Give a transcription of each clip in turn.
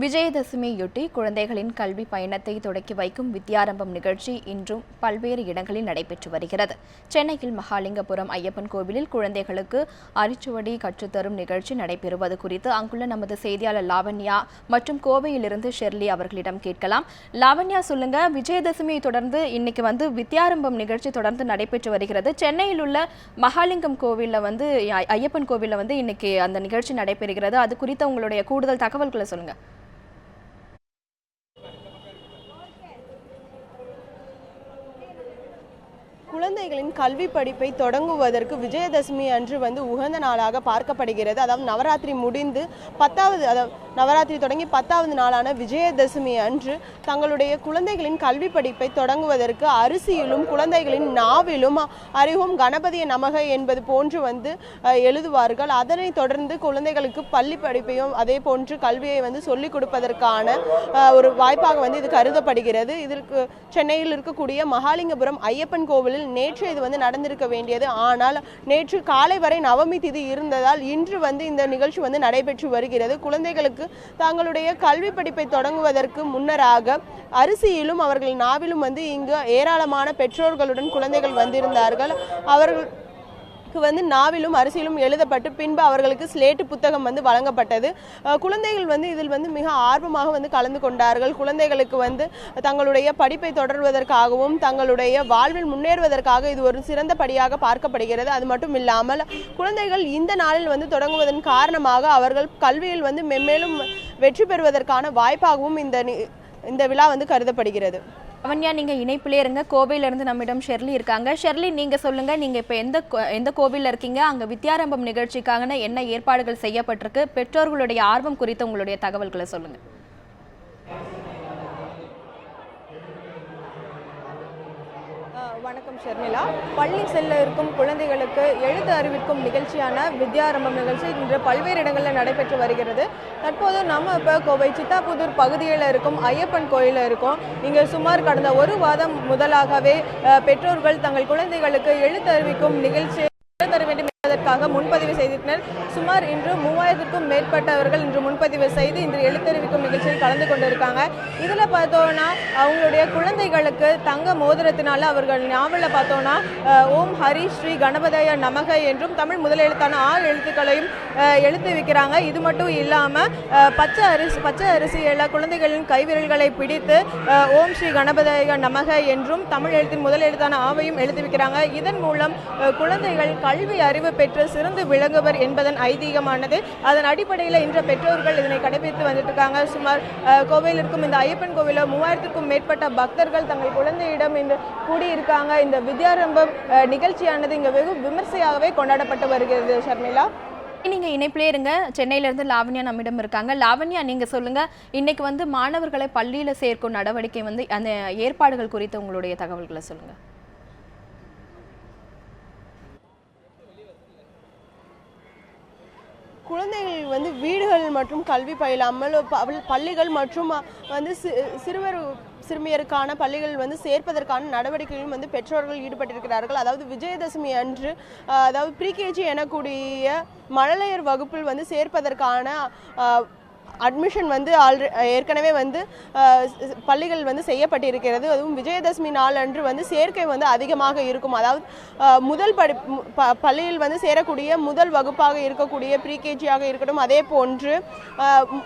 விஜயதசமியொட்டி குழந்தைகளின் கல்வி பயணத்தை தொடக்கி வைக்கும் வித்யாரம்பம் நிகழ்ச்சி இன்றும் பல்வேறு இடங்களில் நடைபெற்று வருகிறது. சென்னையில் மகாலிங்கபுரம் ஐயப்பன் கோவிலில் குழந்தைகளுக்கு அரிச்சுவடி கற்றுத்தரும் நிகழ்ச்சி நடைபெறுவது குறித்து அங்குள்ள நமது செய்தியாளர் லாவண்யா மற்றும் கோவையிலிருந்து ஷெர்லி அவர்களிடம் கேட்கலாம். லாவண்யா, சொல்லுங்க, விஜயதசமியை தொடர்ந்து இன்னைக்கு வித்யாரம்பம் நிகழ்ச்சி தொடர்ந்து நடைபெற்று வருகிறது. சென்னையில் உள்ள மகாலிங்கம் கோவிலில் ஐயப்பன் கோவிலில் இன்னைக்கு அந்த நிகழ்ச்சி நடைபெறுகிறது. அது குறித்த உங்களுடைய கூடுதல் தகவல்களை சொல்லுங்க. குழந்தைகளின் கல்வி படிப்பை தொடங்குவதற்கு விஜயதசமி அன்று உகந்த நாளாக பார்க்கப்படுகிறது. அதாவது நவராத்திரி முடிந்து நவராத்திரி தொடங்கி 10வது நாளான விஜயதசமி அன்று தங்களுடைய குழந்தைகளின் கல்வி படிப்பை தொடங்குவதற்கு அரிசியிலும் குழந்தைகளின் நாவிலும் அறிவும் கணபதிய நமக என்பது போன்று எழுதுவார்கள். அதனை தொடர்ந்து குழந்தைகளுக்கு பள்ளி படிப்பையும் அதே போன்று கல்வியை சொல்லிக் கொடுப்பதற்கான ஒரு வாய்ப்பாக இது கருதப்படுகிறது. இதற்கு சென்னையில் இருக்கக்கூடிய மகாலிங்கபுரம் ஐயப்பன் கோவிலில் நேற்று இது நடந்திருக்க வேண்டியது. ஆனால் நேற்று காலை வரை நவமி திதி இருந்ததால் இன்று இந்த நிகழ்ச்சி நடைபெற்று வருகிறது. குழந்தைகளுக்கு தங்களுடைய கல்வி படிப்பை தொடங்குவதற்கு முன்னராக அரிசியிலும் அவர்கள் நாவிலும் இங்கு ஏராளமான பெற்றோர்களுடன் குழந்தைகள் வந்திருந்தார்கள். அவர்கள் நாவிலும் அரிசியிலும் எழுதப்பட்டு பின்பு அவர்களுக்கு ஸ்லேட்டு புத்தகம் வழங்கப்பட்டது. குழந்தைகள் இதில் மிக ஆர்வமாக கலந்து கொண்டார்கள். குழந்தைகளுக்கு தங்களுடைய படிப்பை தொடர்வதற்காகவும் தங்களுடைய வாழ்வில் முன்னேறுவதற்காக இது ஒரு சிறந்த படியாக பார்க்கப்படுகிறது. அது மட்டும் இல்லாமல் குழந்தைகள் இந்த நாளில் தொடங்குவதன் காரணமாக அவர்கள் கல்வியில் மென்மேலும் வெற்றி பெறுவதற்கான வாய்ப்பாகவும் இந்த விழா கருதப்படுகிறது. அவன்யா, நீங்க இணைப்பிலே இருங்க. கோவையிலிருந்து நம்மிடம் ஷெர்லி இருக்காங்க. ஷெர்லி, நீங்க சொல்லுங்க, நீங்க இப்ப எந்த கோவில்ல இருக்கீங்க? அங்க வித்யாரம்பம் நிகழ்ச்சிக்கான என்ன ஏற்பாடுகள் செய்யப்பட்டிருக்கு? பெற்றோர்களுடைய ஆர்வம் குறித்த உங்களுடைய தகவல்களை சொல்லுங்க. வணக்கம் ஷர்மிளா. பள்ளி செல்ல இருக்கும் குழந்தைகளுக்கு எழுத்து அறிவிக்கும் நிகழ்ச்சியான வித்யாரம்பம் நிகழ்ச்சி இன்று பல்வேறு இடங்களில் நடைபெற்று வருகிறது. தற்போது நம்ம இப்போ கோவை சித்தாபுதூர் பகுதியில் இருக்கும் ஐயப்பன் கோயிலில் இருக்கோம். இங்கே சுமார் கடந்த ஒரு வாரம் முதலாகவே பெற்றோர்கள் தங்கள் குழந்தைகளுக்கு எழுத்து அறிவிக்கும் நிகழ்ச்சியை தர வேண்டும் என்பதற்காக முன்பதிவு செய்திருந்தனர். சுமார் இன்று 3000க்கும் மேற்பட்டவர்கள் இன்று முன்பதிவு செய்து இன்று எழுத்தறிவிக்கும் நிகழ்ச்சியில் கலந்து கொண்டிருக்காங்க. இதில் பார்த்தோன்னா அவங்களுடைய குழந்தைகளுக்கு தங்க மோதிரத்தினால அவர்கள் நாவலில் பார்த்தோன்னா ஓம் ஹரி ஸ்ரீ கணபதய நமக என்றும் தமிழ் முதல் எழுத்தான 6 எழுத்துக்களையும் எழுத்து வைக்கிறாங்க. இது மட்டும் இல்லாமல் பச்சை அரிசியில் குழந்தைகளின் கைவிரல்களை பிடித்து ஓம் ஸ்ரீ கணபதய நமக என்றும் தமிழ் எழுத்தின் முதல் எழுத்தான ஆவையும் எழுத்து வைக்கிறாங்க. இதன் மூலம் குழந்தைகள் கல்வி அறிவு பெற்று சிறந்து விளங்குவர் என்பதன் ஐதீகமானது. அதன் அடிப்படையில் இன்று பெற்றோர்கள் இதனை கடைபிடித்து வந்துட்டு இருக்காங்க. சுமார் கோவையில் இருக்கும் இந்த ஐயப்பன் கோவிலில் 3000க்கும் மேற்பட்ட பக்தர்கள் தங்கள் குழந்தையிடம் இன்று கூடியிருக்காங்க. இந்த வித்யாரம்பம் நிகழ்ச்சியானது இங்கே வெகு விமர்சையாகவே கொண்டாடப்பட்டு வருகிறது. ஷர்மிளா, நீங்க இணைப்பிலே இருங்க. சென்னையில இருந்து லாவண்யா நம்மிடம் இருக்காங்க. லாவண்யா, நீங்க சொல்லுங்க, இன்னைக்கு மாணவர்களை பள்ளியில சேர்க்கும் நடவடிக்கை அந்த ஏற்பாடுகள் குறித்து உங்களுடைய தகவல்களை சொல்லுங்க. குழந்தைகள் வீடுகள் மற்றும் கல்வி பயிலாமல் பள்ளிகள் மற்றும் சிறுமியருக்கான பள்ளிகள் சேர்ப்பதற்கான நடவடிக்கைகளும் பெற்றோர்கள் ஈடுபட்டிருக்கிறார்கள். அதாவது விஜயதசமி அன்று அதாவது ப்ரீகேஜி எனக்கூடிய மழலையர் வகுப்பில் சேர்ப்பதற்கான அட்மிஷன் ஏற்கனவே பள்ளிகள் செய்யப்பட்டிருக்கிறது. அதுவும் விஜயதசமி நாள் அன்று சேர்க்கை அதிகமாக இருக்கும். அதாவது முதல் பள்ளியில் சேரக்கூடிய முதல் வகுப்பாக இருக்கக்கூடிய ப்ரீகேஜியாக இருக்கட்டும், அதே போன்று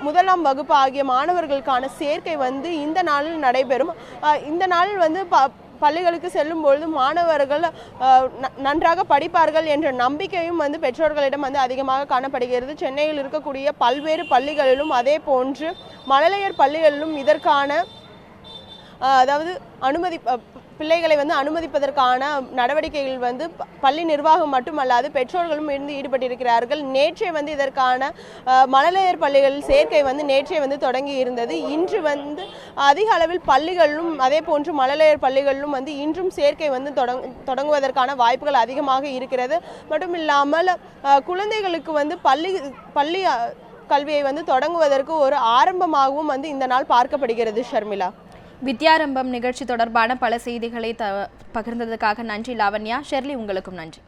1ஆம் வகுப்பு ஆகிய மாணவர்களுக்கான சேர்க்கை இந்த நாளில் நடைபெறும். இந்த நாளில் பள்ளிகளுக்கு செல்லும் பொழுது மாணவர்கள் நன்றாக படிப்பார்கள் என்ற நம்பிக்கையும் பெற்றோர்களிடம் அதிகமாக காணப்படுகிறது. சென்னையில் இருக்கக்கூடிய பல்வேறு பள்ளிகளிலும் அதே போன்று மழலையர் பள்ளிகளிலும் இதற்கான அதாவது பிள்ளைகளை அனுமதிப்பதற்கான நடவடிக்கைகள் பள்ளி நிர்வாகம் மட்டுமல்லாது பெற்றோர்களும் ஈடுபட்டிருக்கிறார்கள். நேற்றே இதற்கான மழலையர் பள்ளிகளில் சேர்க்கை நேற்றே தொடங்கி இருந்தது. இன்று அதிக அளவில் பள்ளிகளிலும் அதே போன்று மழலையர் பள்ளிகளிலும் இன்றும் சேர்க்கை தொடங்குவதற்கான வாய்ப்புகள் அதிகமாக இருக்கிறது. மட்டுமில்லாமல் குழந்தைகளுக்கு பள்ளி கல்வியை தொடங்குவதற்கு ஒரு ஆரம்பமாகவும் இந்த நாள் பார்க்கப்படுகிறது. ஷர்மிளா, வித்யாரம்பம் நிகழ்ச்சி தொடர்பான பல செய்திகளை பகிர்ந்ததுக்காக நன்றி லாவண்யா. ஷெர்லி, உங்களுக்கும் நன்றி.